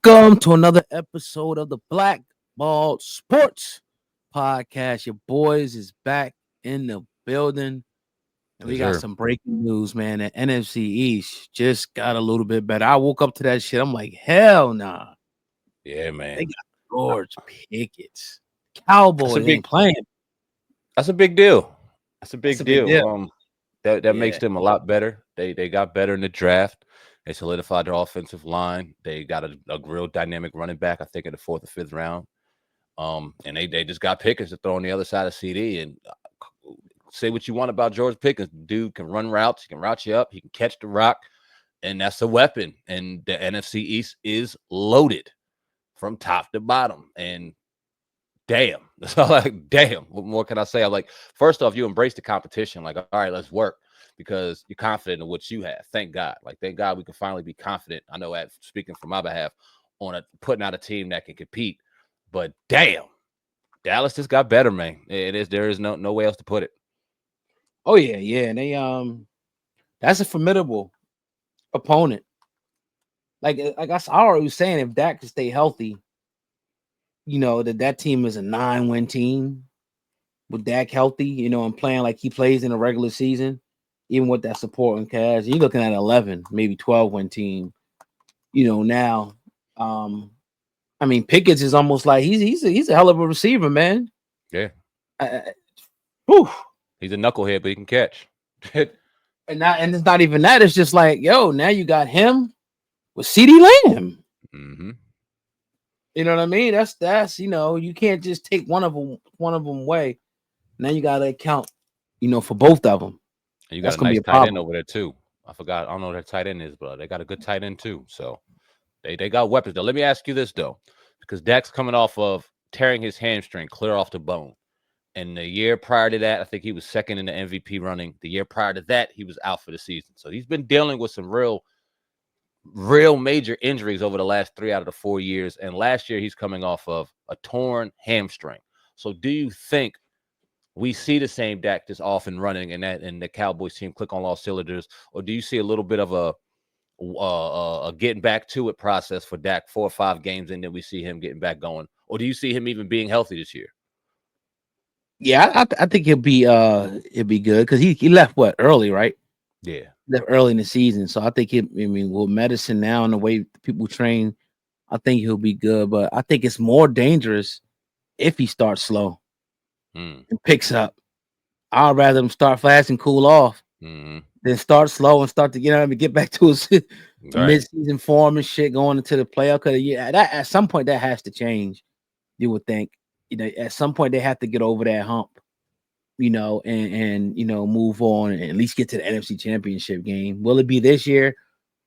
Welcome to another episode of the Black Ball Sports Podcast. Your boys is back in the building. And we got some breaking news, man. The NFC East just got a little bit better. I woke up to that shit. I'm like, hell nah. Yeah, man. They got George Pickens. Cowboys ain't playing. That's a big deal. That's a big big deal. deal. That makes them a lot better. They got better in the draft. They solidified their offensive line. They got a real dynamic running back, I think, in the 4th or 5th round. And they just got Pickens to throw on the other side of CD. And say what you want about George Pickens. Dude can run routes. He can route you up. He can catch the rock. And that's a weapon. And the NFC East is loaded from top to bottom. And damn. That's all damn. What more can I say? I'm like, first off, you embrace the competition. Like, all right, let's work. Because you're confident in what you have. Thank God. Thank God we can finally be confident. I know speaking for my behalf on putting out a team that can compete. But damn, Dallas just got better, man. There is no way else to put it. Oh, yeah. And they that's a formidable opponent. Like I already was saying, if Dak can stay healthy, you know, that team is a 9-win team with Dak healthy, and playing like he plays in a regular season. Even with that supporting cast, you're looking at 11, maybe 12-win team. Now, I mean, Pickens is almost like he's a hell of a receiver, man. Yeah. He's a knucklehead, but he can catch. and it's not even that. It's just like, yo, now you got him with CD Lamb. Mm-hmm. You know what I mean? That's you can't just take one of them away. Now you got to account, for both of them. And you got a nice tight end over there too. I forgot. I don't know what their tight end is, but they got a good tight end too. So they got weapons though. Let me ask you this though, because Dak's coming off of tearing his hamstring clear off the bone. And the year prior to that, I think he was second in the MVP running. The year prior to that, he was out for the season. So he's been dealing with some real major injuries over the last 3 out of the 4 years. And last year, he's coming off of a torn hamstring. So do you think we see the same Dak just off and running and the Cowboys team click on all cylinders, or do you see a little bit of a getting back to it process for Dak 4 or 5 games and then we see him getting back going, or do you see him even being healthy this year? Yeah, I think he'll be good because he left early, right? Yeah, left early in the season, so I think with medicine now and the way people train, I think he'll be good. But I think it's more dangerous if he starts slow. And picks up. I'd rather him start fast and cool off than start slow and start to get back to his mid-season form and shit going into the playoff. Because that at some point that has to change. You would think, at some point they have to get over that hump, and move on and at least get to the NFC Championship game. Will it be this year?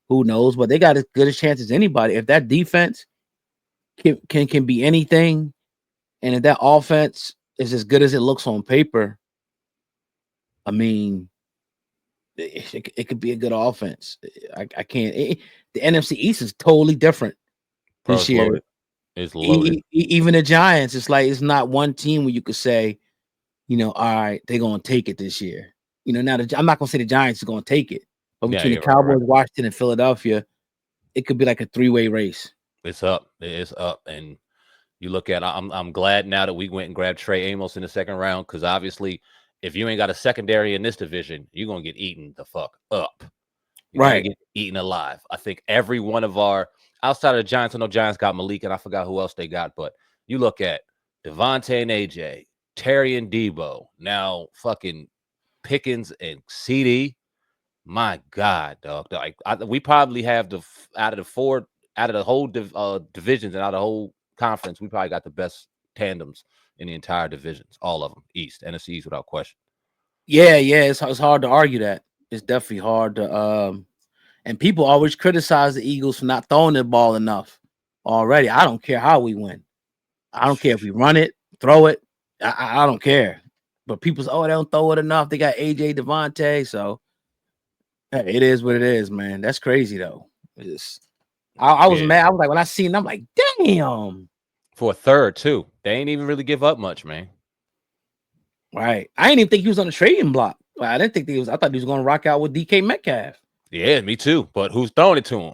Who knows? But they got as good a chance as anybody. If that defense can be anything, and if that offense is as good as it looks on paper, I mean, it could be a good offense. I can't. The NFC East is totally different this year. It's loaded. Even the Giants, it's like it's not one team where you could say, all right, they're gonna take it this year. Now I'm not gonna say the Giants are gonna take it, but between the Cowboys, Washington, and Philadelphia, it could be like a 3-way race. It's up. It's up, and you look at. I'm glad now that we went and grabbed Trey Amos in the 2nd round, because obviously, if you ain't got a secondary in this division, you're gonna get eaten the fuck up. You're gonna get eaten alive. I think every one of our outside of the Giants, I know Giants got Malik, and I forgot who else they got, but you look at Devontae and AJ, Terry and Debo, now fucking Pickens and CD. My God, dog. We probably have out of the whole divisions and out of the whole conference, we probably got the best tandems in the entire divisions, all of them, East, NFC East, without question. Yeah, it's hard to argue that. It's definitely hard to and people always criticize the Eagles for not throwing the ball enough already. I don't care how we win. I don't care if we run it, throw it. I don't care. But people say, they don't throw it enough. They got AJ Devontae, so hey, it is what it is, man. That's crazy though. I was mad. I was like, when I seen them, I'm like, damn. For a third, too. They ain't even really give up much, man. Right. I didn't even think he was on the trading block. I didn't think I thought he was going to rock out with DK Metcalf. Yeah, me too. But who's throwing it to him?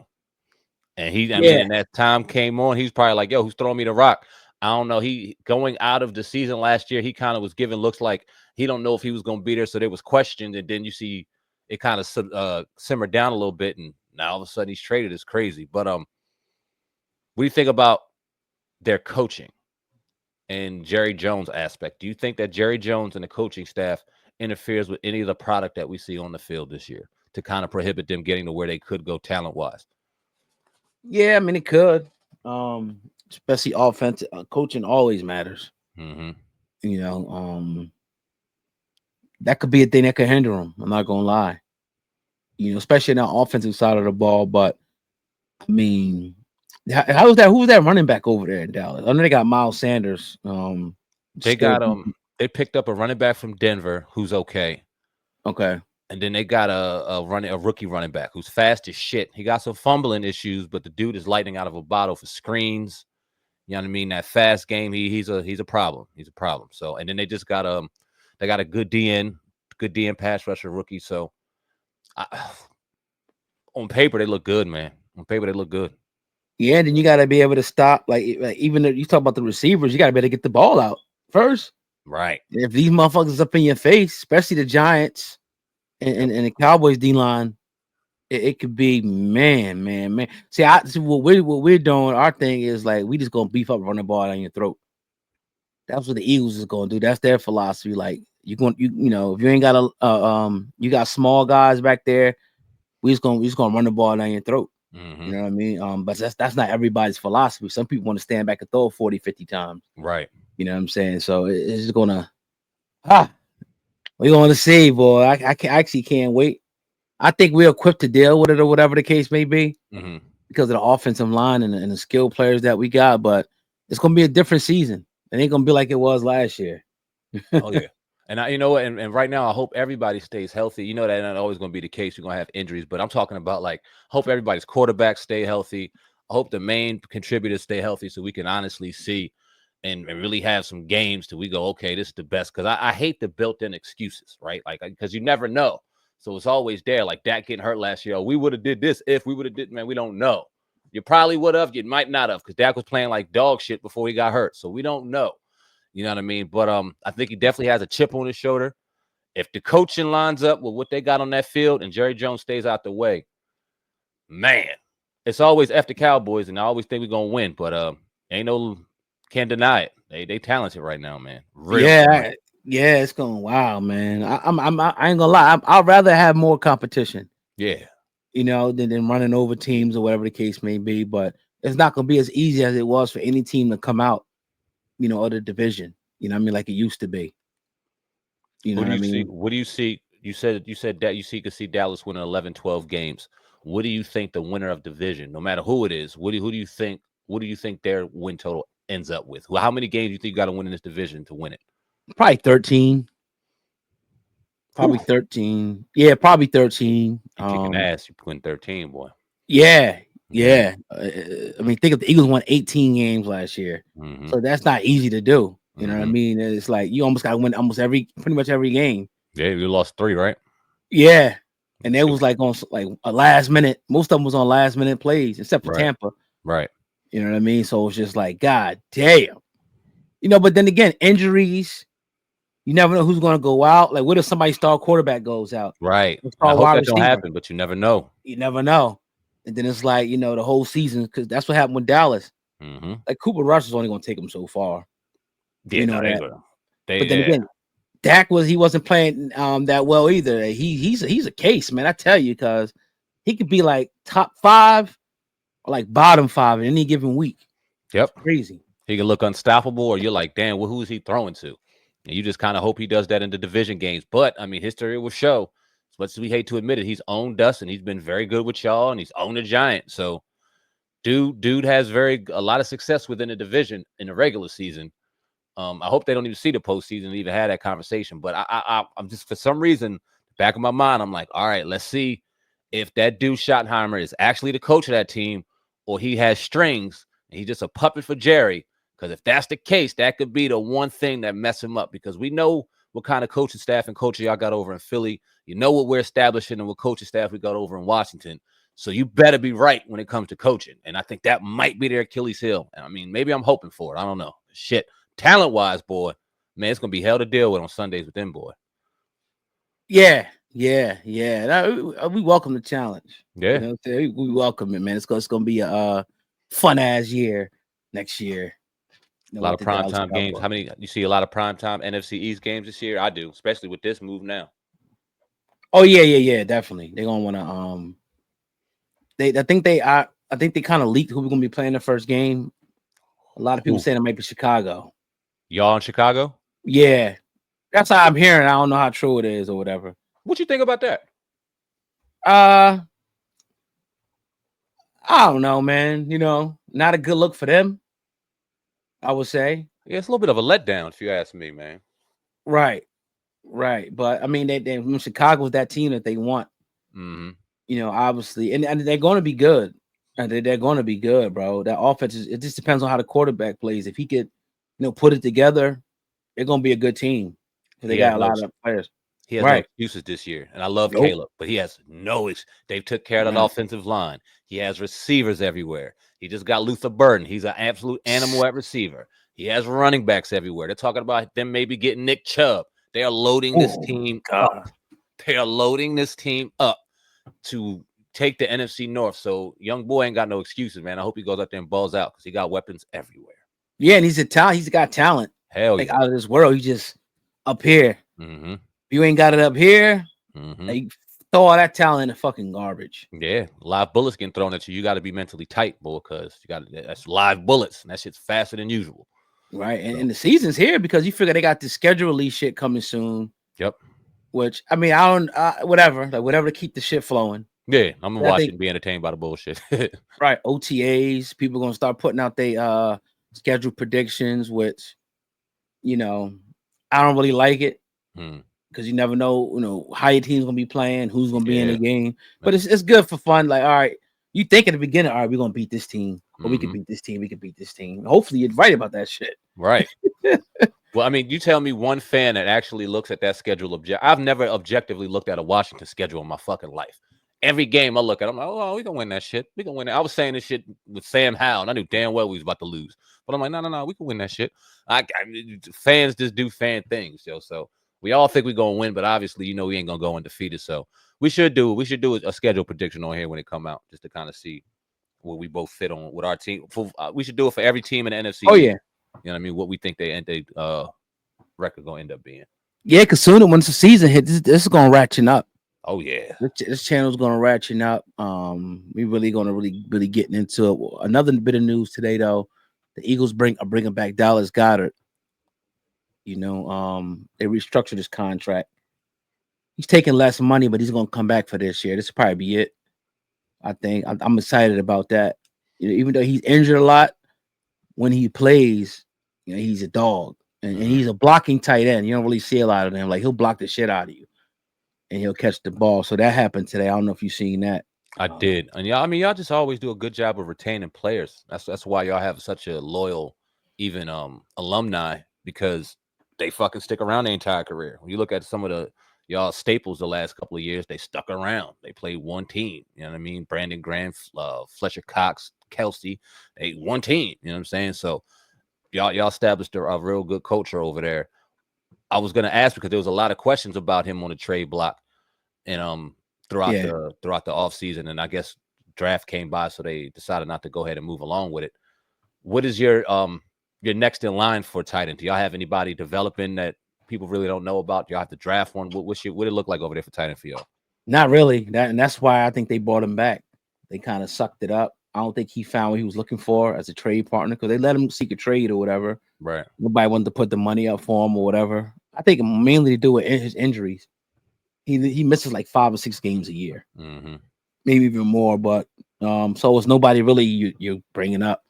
And I mean, and that time came on, he's probably like, yo, who's throwing me the rock? I don't know. He going out of the season last year, he kind of was giving looks like he don't know if he was going to be there. So there was questions. And then you see it kind of simmered down a little bit. And now all of a sudden he's traded. It's crazy. But what do you think about their coaching and Jerry Jones aspect? Do you think that Jerry Jones and the coaching staff interferes with any of the product that we see on the field this year to kind of prohibit them getting to where they could go talent-wise? Yeah, I mean, it could. Especially offensive coaching always matters. Mm-hmm. You know, that could be a thing that could hinder them. I'm not gonna lie. You know, especially on the offensive side of the ball. But I mean, how was that? Who was that running back over there in Dallas? I know they got Miles Sanders. They picked up a running back from Denver who's okay. Okay. And then they got a rookie running back who's fast as shit. He got some fumbling issues, but the dude is lightning out of a bottle for screens. You know what I mean? That fast game, he's a problem. He's a problem. So, and then they just got a good DN pass rusher rookie. So, on paper they look good, man. On paper they look good. Yeah, then you got to be able to stop. Like even if you talk about the receivers, you got to be able to get the ball out first. Right. If these motherfuckers up in your face, especially the Giants and the Cowboys D line, it could be man. See, what we're doing. Our thing is like we just gonna beef up, run the ball down your throat. That's what the Eagles is gonna do. That's their philosophy. Like you know, if you ain't got you got small guys back there, we just gonna run the ball down your throat. Mm-hmm. You know what I mean? But that's not everybody's philosophy. Some people want to stand back and throw 40, 50 times. Right. You know what I'm saying? So it's just gonna we're gonna see, boy. I actually can't wait. I think we're equipped to deal with it or whatever the case may be because of the offensive line and the skill players that we got. But it's gonna be a different season. It ain't gonna be like it was last year. Oh yeah. And you know, and right now I hope everybody stays healthy. You know, that's not always going to be the case. You're going to have injuries, but I'm talking about like hope everybody's quarterbacks stay healthy. I hope the main contributors stay healthy so we can honestly see and really have some games till we go, okay, this is the best. Because I hate the built-in excuses, right? Like because you never know. So it's always there. Like Dak getting hurt last year. Oh, we would have did this if we would have did. Man, we don't know. You probably would have. You might not have because Dak was playing like dog shit before he got hurt. So we don't know. You know what I mean? But I think he definitely has a chip on his shoulder. If the coaching lines up with what they got on that field and Jerry Jones stays out the way, man, it's always F the Cowboys, and I always think we're gonna win. But can't deny it. They talented right now, man. Really yeah, it's going wild, man. I ain't gonna lie. I'd rather have more competition. Yeah, you know, than running over teams or whatever the case may be. But it's not gonna be as easy as it was for any team to come out. You know, other division, you know what I mean, like it used to be. You know what I mean? What do you see? You said that you could see Dallas winning 11, 12 games. What do you think the winner of division, no matter who it is, who do you think their win total ends up with? How many games do you think you got to win in this division to win it? Probably 13. Probably 13. Yeah, probably 13. You kicking ass, you win 13, boy. Yeah. I mean, think of the Eagles won 18 games last year. So that's not easy to do. You know what I mean? It's like you almost got to win pretty much every game. Yeah, you lost 3, right? Yeah. And it was like on like a last minute. Most of them was on last minute plays, except for Tampa. Right. You know what I mean? So it's just like, God damn. You know, but then again, injuries. You never know who's going to go out. Like, what if somebody's star quarterback goes out? Right. I hope that don't happen, but you never know. You never know. And then it's like, you know, the whole season, because that's what happened with Dallas. Like Cooper Rush is only going to take them so far. Yeah, you know that. But then again, Dak wasn't playing that well either. He's a case, man. I tell you, because he could be like top 5 or like bottom 5 in any given week. Yep, it's crazy. He can look unstoppable, or you're like, damn, well, who is he throwing to? And you just kind of hope he does that in the division games. But I mean, history will show. As much as we hate to admit it, he's owned us, and he's been very good with y'all, and he's owned the Giants. So, dude has a lot of success within the division in the regular season. I hope they don't even see the postseason and even have that conversation. But I'm just, for some reason, back of my mind, I'm like, all right, let's see if that dude Schottenheimer is actually the coach of that team, or he has strings and he's just a puppet for Jerry. Because if that's the case, that could be the one thing that mess him up. Because we know what kind of coaching staff and culture y'all got over in Philly. You know what we're establishing and what coaching staff we got over in Washington. So you better be right when it comes to coaching. And I think that might be their Achilles heel. I mean, maybe I'm hoping for it. I don't know. Shit. Talent-wise, boy, man, it's going to be hell to deal with on Sundays with them, boy. Yeah. We welcome the challenge. Yeah. You know what I'm saying? We welcome it, man. It's going to be a fun-ass year next year. A lot of primetime games. How many? You see a lot of primetime NFC East games this year? I do, especially with this move now. Oh, yeah, definitely. They're going to want to I think they kind of leaked who we're gonna be playing the first game. A lot of people saying it might be Chicago. Y'all in Chicago? Yeah, that's how I'm hearing. I don't know how true it is or whatever. What you think about that? I don't know, man. You know, not a good look for them, I would say. Yeah, it's a little bit of a letdown, if you ask me, man. Right. But I mean, Chicago's that team that they want. Mm-hmm. You know, obviously, and they're going to be good. And they're going to be good, bro. That offense it just depends on how the quarterback plays. If he could, put it together, they're going to be a good team. They got a lot of players. He has no excuses this year, and I love Caleb, but he has no. They've took care of that offensive line. He has receivers everywhere. He just got Luther Burden. He's an absolute animal at receiver. He has running backs everywhere. They're talking about them maybe getting Nick Chubb. They are loading this team up. They are loading this team up to take the NFC North. So young boy ain't got no excuses, man. I hope he goes out there and balls out because he got weapons everywhere. Yeah, and he's a talent. He's got talent. Hell yeah. Out of this world. He just up here. Mm-hmm. If you ain't got it up here, like, throw all that talent in the fucking garbage. Yeah, live bullets getting thrown at you. You got to be mentally tight, boy, because that's live bullets, and that shit's faster than usual. Right, and the season's here because you figure they got the schedule release shit coming soon. Yep. Which, I mean, I don't, whatever to keep the shit flowing. Yeah, I'm gonna watch it and be entertained by the bullshit. Right, OTAs. People gonna start putting out their schedule predictions, which, I don't really like it because you never know, how your team's gonna be playing, who's gonna be in the game. But it's good for fun. Like, all right, you think at the beginning, all right, we're gonna beat this team, or we can beat this team, we can beat this team. Hopefully, you're right about that shit. Right. Well, I mean, you tell me one fan that actually looks at that schedule. I've never objectively looked at a Washington schedule in my fucking life. Every game I look at, I'm like, oh, we gonna win that shit. We gonna win that. I was saying this shit with Sam Howell, and I knew damn well we was about to lose. But I'm like, no, we can win that shit. Fans just do fan things, yo. So we all think we're gonna win, but obviously, we ain't gonna go undefeated. So we should do a schedule prediction on here when it come out, just to kind of see where we both fit on with our team. We should do it for every team in the NFC. Oh yeah, you know what I mean? What we think they record gonna end up being. Yeah, because sooner once the season hits, this is gonna ratchet up. Oh yeah, this channel's gonna ratchet up. We really gonna really getting into it. Another bit of news today, though, the Eagles are bringing back Dallas Goedert. They restructured his contract. He's taking less money, but he's gonna come back for this year. This will probably be it. I think I'm excited about that. Even though he's injured a lot, when he plays, he's a dog, and he's a blocking tight end. You don't really see a lot of them. Like, he'll block the shit out of you, and he'll catch the ball. So that happened today. I don't know if you've seen that. I did. And y'all just always do a good job of retaining players. That's why y'all have such a loyal, even alumni, because they fucking stick around their entire career. When you look at some of y'all staples the last couple of years, they stuck around. They played one team. You know what I mean? Brandon Graham, Fletcher Cox, Kelsey, they one team. You know what I'm saying? So y'all established a real good culture over there. I was gonna ask because there was a lot of questions about him on the trade block and throughout the offseason, and I guess draft came by, so they decided not to go ahead and move along with it. What is your next in line for tight end? Do y'all have anybody developing that people really don't know about? Do y'all have to draft one? What it look like over there for tight end for y'all? Not really. That's why I think they brought him back. They kind of sucked it up. I don't think he found what he was looking for as a trade partner because they let him seek a trade or whatever. Right. Nobody wanted to put the money up for him or whatever. I think mainly to do with his injuries. He misses like 5 or 6 games a year, maybe even more. But so it's nobody really you're bringing up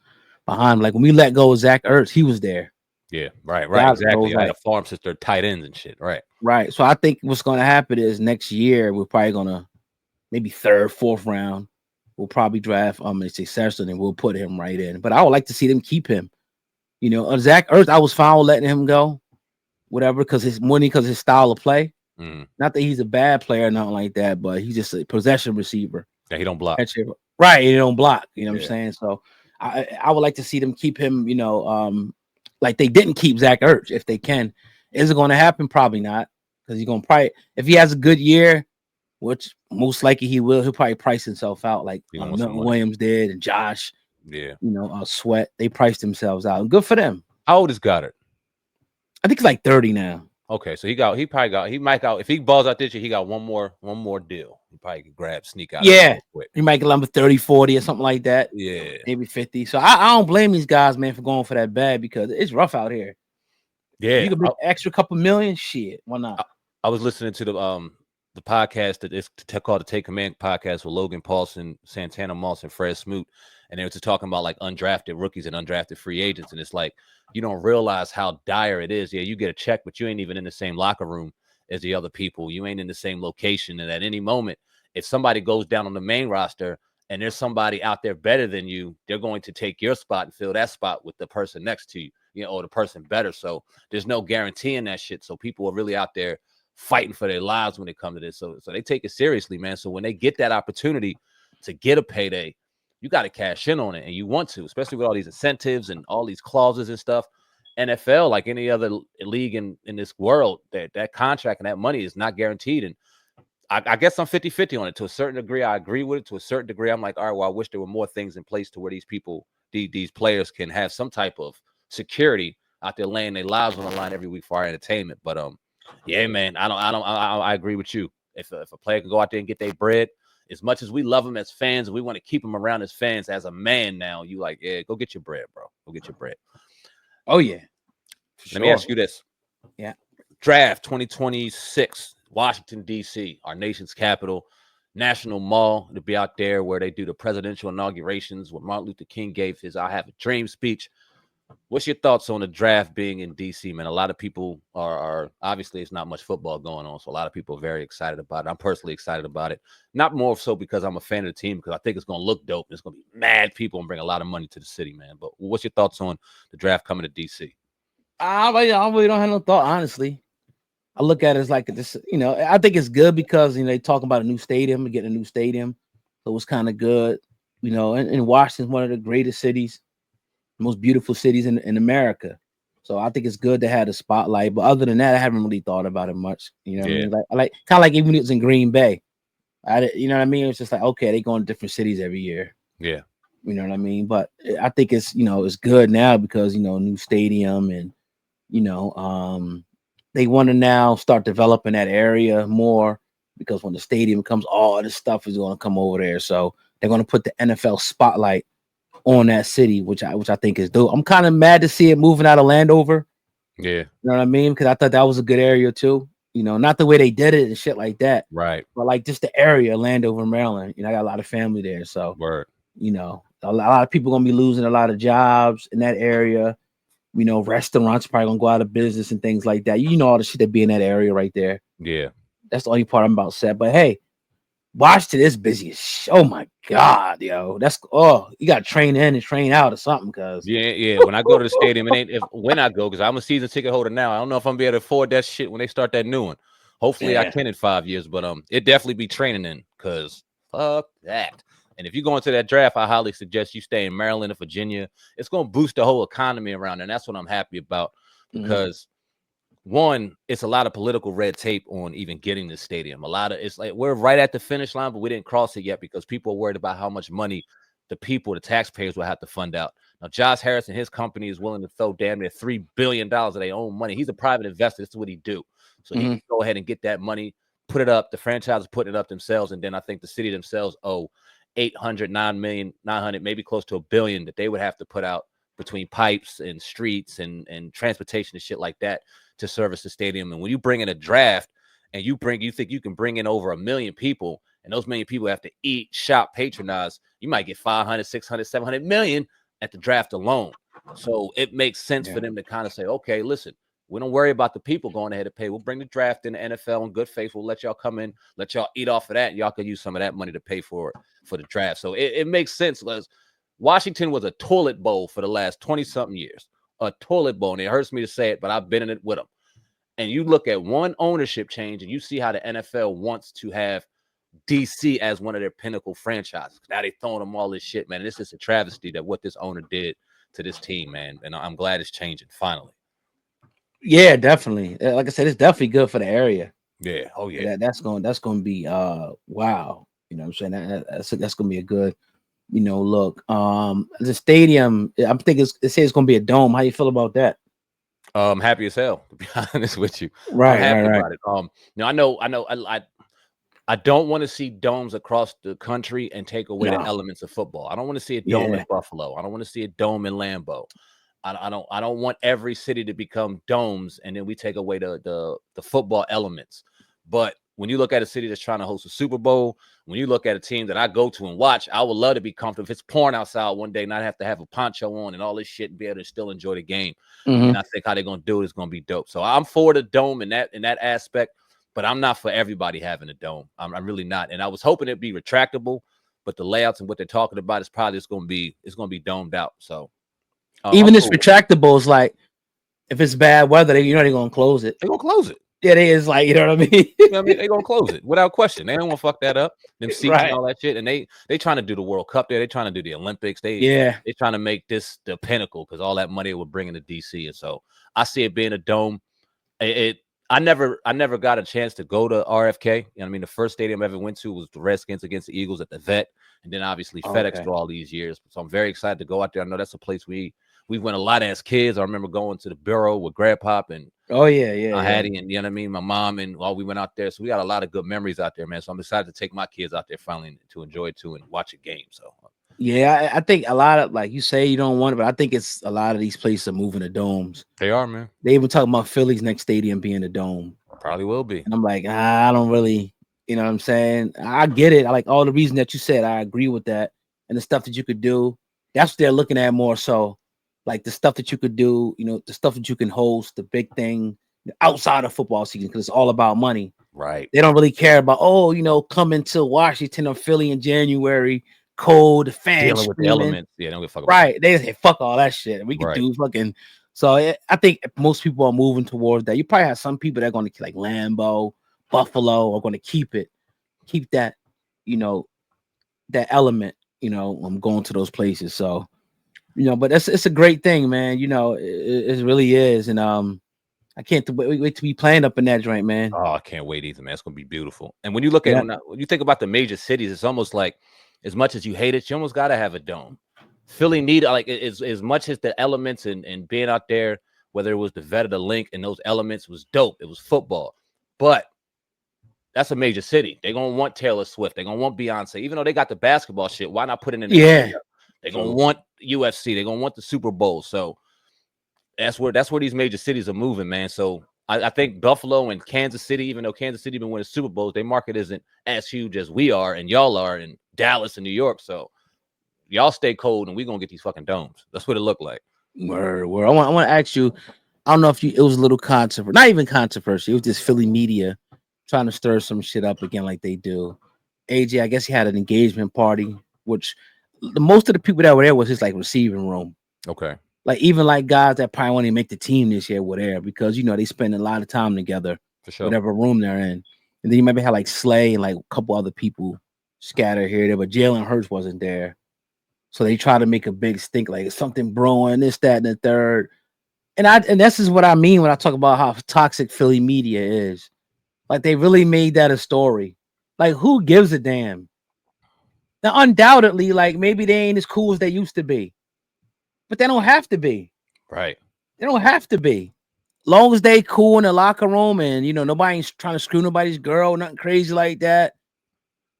behind. Like when we let go of Zach Ertz, he was there. Yeah, right, exactly. I had a farm sister, tight ends and shit, right. So I think what's going to happen is next year we're probably gonna maybe 3rd, 4th round. We'll probably draft a successor and we'll put him right in. But I would like to see them keep him. Zach Ertz, I was fine with letting him go, whatever, because his style of play. Not that he's a bad player or nothing like that, but he's just a possession receiver. Yeah, he don't block. Right, he don't block. You know what I'm saying? So I would like to see them keep him. Like they didn't keep Zach Ertz if they can. Is it going to happen? Probably not, because he's going to probably, if he has a good year, which most likely he will, he'll probably price himself out like Milton Williams did and Josh. Yeah, Sweat. They priced themselves out. And good for them. How old is Goddard? I think he's like 30 now. Okay, so he might got, if he balls out this year, he got one more deal. He probably could sneak out. Yeah, he might get number 30, 40 or something like that. Yeah, maybe 50. So I don't blame these guys, man, for going for that bag, because it's rough out here. Yeah, you could make extra couple million. Shit, why not? I was listening to the podcast that is called the Take Command podcast with Logan Paulson, Santana Moss, and Fred Smoot, and they were just talking about like undrafted rookies and undrafted free agents, and it's like you don't realize how dire it is. Yeah, you get a check, but you ain't even in the same locker room as the other people. You ain't in the same location, and at any moment, if somebody goes down on the main roster and there's somebody out there better than you, they're going to take your spot and fill that spot with the person next to you, or the person better. So there's no guaranteeing that shit. So people are really out there fighting for their lives when it comes to this. So they take it seriously, man. So when they get that opportunity to get a payday, you got to cash in on it, and you want to, especially with all these incentives and all these clauses and stuff. NFL, like any other league in this world, that contract and that money is not guaranteed. And I guess I'm 50-50 on it. To a certain degree, I agree with it. To a certain degree, I'm like, all right, well, I wish there were more things in place to where these players can have some type of security out there laying their lives on the line every week for our entertainment. But yeah, man, I agree with you. If a player can go out there and get their bread, as much as we love them as fans, we want to keep them around as fans. As a man now, you like, yeah, go get your bread, bro. Go get your bread. Oh, yeah. Let me ask you this. Yeah. Draft 2026, Washington, D.C., our nation's capital, National Mall to be out there where they do the presidential inaugurations, where Martin Luther King gave his I Have a Dream speech. What's your thoughts on the draft being in D.C., man? A lot of people are obviously, it's not much football going on, so a lot of people are very excited about it. I'm personally excited about it. Not more so because I'm a fan of the team, because I think it's going to look dope. It's going to be mad people and bring a lot of money to the city, man. But what's your thoughts on the draft coming to D.C.? I really don't have no thought, honestly. I look at it as like this, I think it's good because, they talk about a new stadium and getting a new stadium. So it's kind of good, and Washington's one of the greatest cities, most beautiful cities in America. So I think it's good to have the spotlight. But other than that, I haven't really thought about it much. You know what I mean? Like kind of like even if it's in Green Bay. You know what I mean? It's just like, okay, they go in different cities every year. Yeah. You know what I mean? But I think it's, it's good now because, new stadium and, they want to now start developing that area more, because when the stadium comes, all this stuff is going to come over there. So they're going to put the NFL spotlight on that city, which I think is dope. I'm kind of mad to see it moving out of Landover. Yeah. You know what I mean? Because I thought that was a good area too. Not the way they did it and shit like that. Right. But like just the area, Landover, Maryland. I got a lot of family there. So, a lot of people going to be losing a lot of jobs in that area. Restaurants probably gonna go out of business and things like that. All the shit that be in that area right there. Yeah. That's the only part I'm about set. But hey, Washington is busy as shit. Oh my God, yo. You gotta train in and train out or something, cause yeah. When I go to the stadium, when I go, because I'm a season ticket holder now. I don't know if I'm gonna be able to afford that shit when they start that new one. Hopefully I can in 5 years, but it definitely be training in, because fuck that. And if you go into that draft, I highly suggest you stay in Maryland or Virginia. It's going to boost the whole economy around there. And that's what I'm happy about, because one, it's a lot of political red tape on even getting the stadium. It's like we're right at the finish line, but we didn't cross it yet because people are worried about how much money the taxpayers will have to fund out. Now, Josh Harris and his company is willing to throw damn near $3 billion of their own money. He's a private investor. This is what he do. So he can go ahead and get that money, put it up. The franchise is putting it up themselves. And then I think the city themselves owe $900 maybe close to $1 billion that they would have to put out between pipes and streets and transportation and shit like that to service the stadium. And when you bring in a draft and you think you can bring in over 1 million people, and those million people have to eat, shop, patronize, you might get 500, 600, 700 million at the draft alone. So it makes sense for them to kind of say, okay, listen, we don't worry about the people going ahead and pay. We'll bring the draft in the NFL in good faith. We'll let y'all come in, let y'all eat off of that. And y'all can use some of that money to pay for the draft. So it makes sense. Washington was a toilet bowl for the last 20-something years. A toilet bowl. And it hurts me to say it, but I've been in it with them. And you look at one ownership change and you see how the NFL wants to have DC as one of their pinnacle franchises. Now they throwing them all this shit, man. This is a travesty that what this owner did to this team, man. And I'm glad it's changing finally. Yeah, definitely. Like I said, it's definitely good for the area. Yeah. Oh yeah. That's going to be wow. You know what I'm saying? That's going to be a good, look. The stadium, I'm thinking it says it's going to be a dome. How you feel about that? I'm happy as hell, to be honest with you. Right, I'm happy right. about it. I don't want to see domes across the country and take away the elements of football. I don't want to see a dome in Buffalo. I don't want to see a dome in Lambeau. I don't want every city to become domes and then we take away the football elements. But when you look at a city that's trying to host a Super Bowl, when you look at a team that I go to and watch, I would love to be comfortable. If it's pouring outside one day, not have to have a poncho on and all this shit and be able to still enjoy the game. Mm-hmm. And I think how they're going to do it is going to be dope. So I'm for the dome in that aspect, but I'm not for everybody having a dome. I'm really not. And I was hoping it'd be retractable, but the layouts and what they're talking about is probably it's going to be domed out. So even this retractable is like, if it's bad weather, they're going to close it. They're going to close it. Yeah, they is like, you know what I mean? They're gonna close it without question. They don't want to fuck that up. Them seats and all that shit. And they trying to do the World Cup there. They trying to do the Olympics. They trying to make this the pinnacle because all that money it would bring into DC. And so I see it being a dome. I never got a chance to go to RFK. You know what I mean? The first stadium I ever went to was the Redskins against the Eagles at the Vet, and then obviously FedEx for all these years. So I'm very excited to go out there. I know that's a place we went a lot as kids. I remember going to the Bureau with Grandpa and Hattie and you know what I mean, my mom and we went out there. So we got a lot of good memories out there, man. So I'm excited to take my kids out there finally to enjoy it too and watch a game. So yeah, I think a lot of like you say you don't want it, but I think it's a lot of these places are moving to domes. They are, man. They even talking about Philly's next stadium being a dome. Probably will be. And I'm like, I don't really, you know what I'm saying? I get it. I like all the reason that you said. I agree with that. And the stuff that you could do, that's what they're looking at more so. Like the stuff that you could do, the stuff that you can host, the big thing outside of football season, because it's all about money. Right. They don't really care about, coming to Washington or Philly in January, cold, fans dealing with the elements. Yeah, don't give a fuck about right. They say fuck all that shit. We can do fucking. So I think most people are moving towards that. You probably have some people that are going to like Lambeau, Buffalo are going to keep that, that element, I'm going to those places. So, but it's a great thing, man. It really is. And I can't wait to be playing up in that joint, man. Oh, I can't wait either, man. It's going to be beautiful. And when you look at when you think about the major cities, it's almost like as much as you hate it, you almost got to have a dome. Philly needed like as much as the elements and being out there, whether it was the Vet or the Link and those elements was dope. It was football, but that's a major city. They're gonna want Taylor Swift. They're gonna want Beyonce, even though they got the basketball shit. Why not put it in? They're gonna want UFC. They're gonna want the Super Bowl. So that's where these major cities are moving, man. So I think Buffalo and Kansas City, even though Kansas City been winning Super Bowls, their market isn't as huge as we are and y'all are in Dallas and New York. So y'all stay cold and we're gonna get these fucking domes. That's what it looked like. Word. I want to ask you, I don't know if it was a little controversial, not even controversial. It was just Philly media trying to stir some shit up again like they do. AJ, I guess he had an engagement party, which most of the people that were there was his like receiving room. Okay. Like even like guys that probably want to make the team this year were there because they spend a lot of time together, for sure, whatever room they're in. And then you maybe have like Slay and like a couple other people scattered here there, but Jalen Hurts wasn't there. So they try to make a big stink, like something brewing, this, that, and the third. And this is what I mean when I talk about how toxic Philly media is. Like they really made that a story. Like who gives a damn? Now, undoubtedly, like maybe they ain't as cool as they used to be. But they don't have to be. Right. They don't have to be. Long as they cool in the locker room and nobody's trying to screw nobody's girl, nothing crazy like that.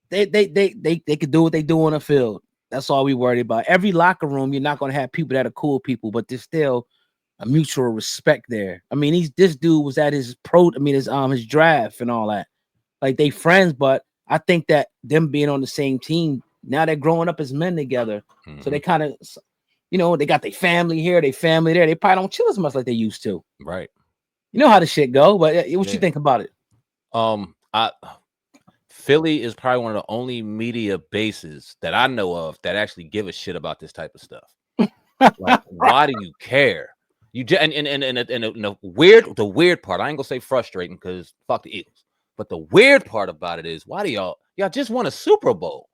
They could do what they do on the field. That's all we worried about. Every locker room, you're not gonna have people that are cool people, but there's still a mutual respect there. I mean, this dude was at his draft and all that. Like they friends, but I think that them being on the same team, now they're growing up as men together. Mm-hmm. So they kind of they got their family here, their family there. They probably don't chill as much like they used to. Right. You know how the shit go, but what you think about it? Philly is probably one of the only media bases that I know of that actually give a shit about this type of stuff. Like, why do you care? You and the weird part, I ain't gonna say frustrating because fuck the Eagles, But the weird part about it is, why do y'all just won a Super Bowl?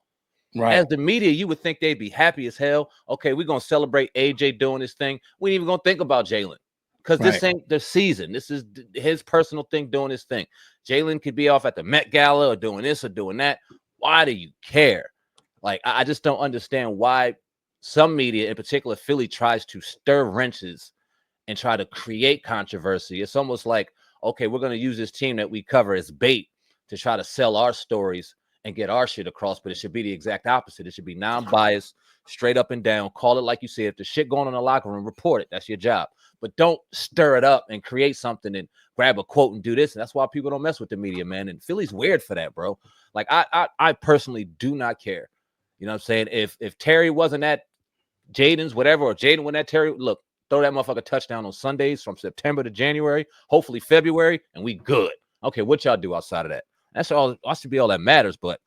Right. As the media, you would think they'd be happy as hell. Okay, we're gonna celebrate AJ doing this thing. We ain't even gonna think about Jalen because this ain't the season. This is his personal thing doing his thing. Jalen could be off at the Met Gala or doing this or doing that. Why do you care? Like, I just don't understand why some media, in particular Philly, tries to stir wrenches and try to create controversy. It's almost like, okay, we're gonna use this team that we cover as bait to try to sell our stories and get our shit across, but it should be the exact opposite. It should be non-biased, straight up and down. Call it like you said. If the shit going on in the locker room, report it. That's your job. But don't stir it up and create something and grab a quote and do this. And that's why people don't mess with the media, man. And Philly's weird for that, bro. Like, I personally do not care. You know what I'm saying? If Terry wasn't at Jaden's, whatever, or Jaden went at Terry, look, throw that motherfucker touchdown on Sundays from September to January, hopefully February, and we good. Okay, what y'all do outside of that? That's all. That should be all that matters. But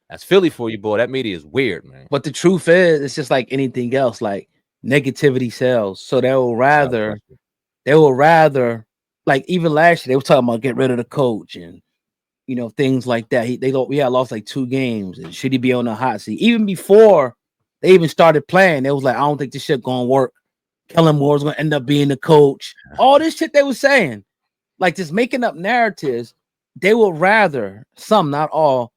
that's Philly for you, boy. That media is weird, man. But the truth is, it's just like anything else. Like, negativity sells. So they will rather, like, even last year they were talking about get rid of the coach and things like that. We had lost like 2 games, and should he be on the hot seat? Even before they even started playing, they was like, I don't think this shit gonna work. Kellen Moore's gonna end up being the coach. All this shit they was saying, like, just making up narratives. They will rather, some, not all,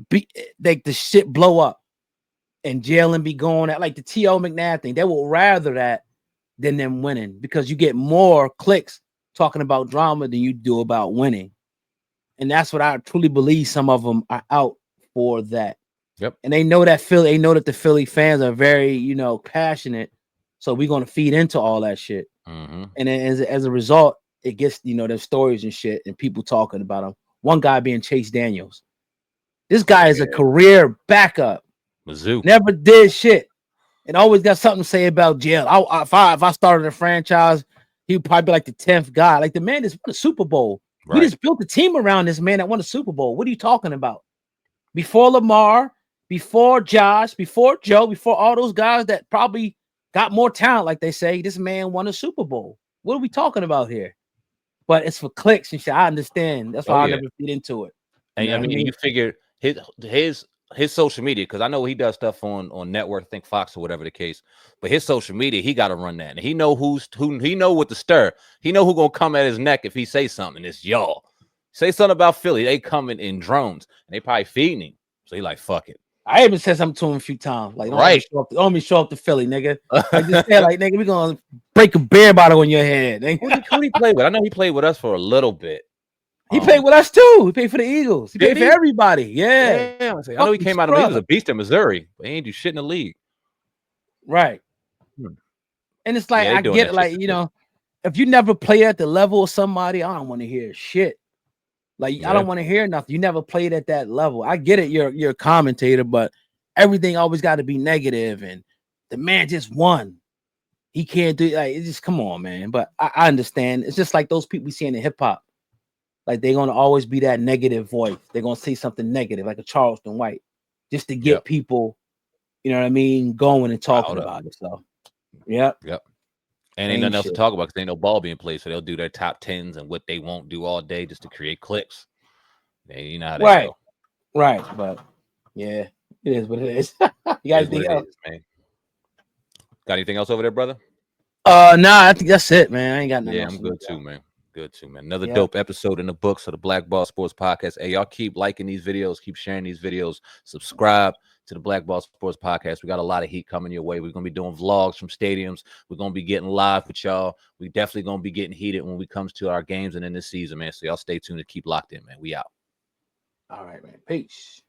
be like the shit blow up and Jalen be going at like the T.O. McNabb thing. They will rather that than them winning, because you get more clicks talking about drama than you do about winning. And that's what I truly believe. Some of them are out for that. Yep. And they know that the Philly fans are very, passionate. So we're going to feed into all that shit. Mm-hmm. And then as a result, it gets, their stories and shit and people talking about them. One guy being Chase Daniels. This guy is a career backup. Mizzou. Never did shit. And always got something to say about jail. If I started a franchise, he would probably be like the 10th guy. Like, the man just won a Super Bowl. Right. We just built a team around this man that won a Super Bowl. What are you talking about? Before Lamar, before Josh, before Joe, before all those guys that probably got more talent, like they say, this man won a Super Bowl. What are we talking about here? But it's for clicks and shit. I understand. That's why I never feed into it. And I mean, you figure his social media, because I know he does stuff on network, I think Fox or whatever the case. But his social media, he got to run that, and he know who he know what to stir. He know who gonna come at his neck if he say something. It's y'all. Say something about Philly, they coming in drones, and they probably feeding him. So he like, fuck it. I even said something to him a few times, like, don't show up to Philly, nigga. I just said, like, nigga, we gonna break a beer bottle on your head. Who he played with? I know he played with us for a little bit. He played with us too. He played for the Eagles. He played for everybody. Yeah. I know he came out of he was a beast in Missouri, but he ain't do shit in the league. Right. And it's like, I get it, like, if you never play at the level of somebody, I don't want to hear shit. Like, I don't want to hear nothing. You never played at that level. I get it. You're a commentator, but everything always got to be negative. And the man just won. He can't do like, it's just, come on, man. But I understand. It's just like those people we see in the hip hop. Like, they're going to always be that negative voice. They're going to say something negative, like a Charleston White, just to get people, you know what I mean, going and talking about it. So, Yep. And ain't nothing else to talk about because ain't no ball being played. So they'll do their top 10s and what they won't do all day just to create clicks. And you know how that go. Right. But yeah, it is what it is. You got anything else, man? Got anything else over there, brother? Nah, I think that's it, man. I ain't got nothing else. I'm good too, man. Good too, man. Another dope episode in the books of the Black Ball Sports Podcast. Hey, y'all keep liking these videos, keep sharing these videos, subscribe to the Black Ball Sports Podcast. We got a lot of heat coming your way. We're gonna be doing vlogs from stadiums. We're gonna be getting live with y'all. We definitely gonna be getting heated when we comes to our games and in this season, man. So y'all stay tuned and keep locked in, man. We out. All right, man. Peace.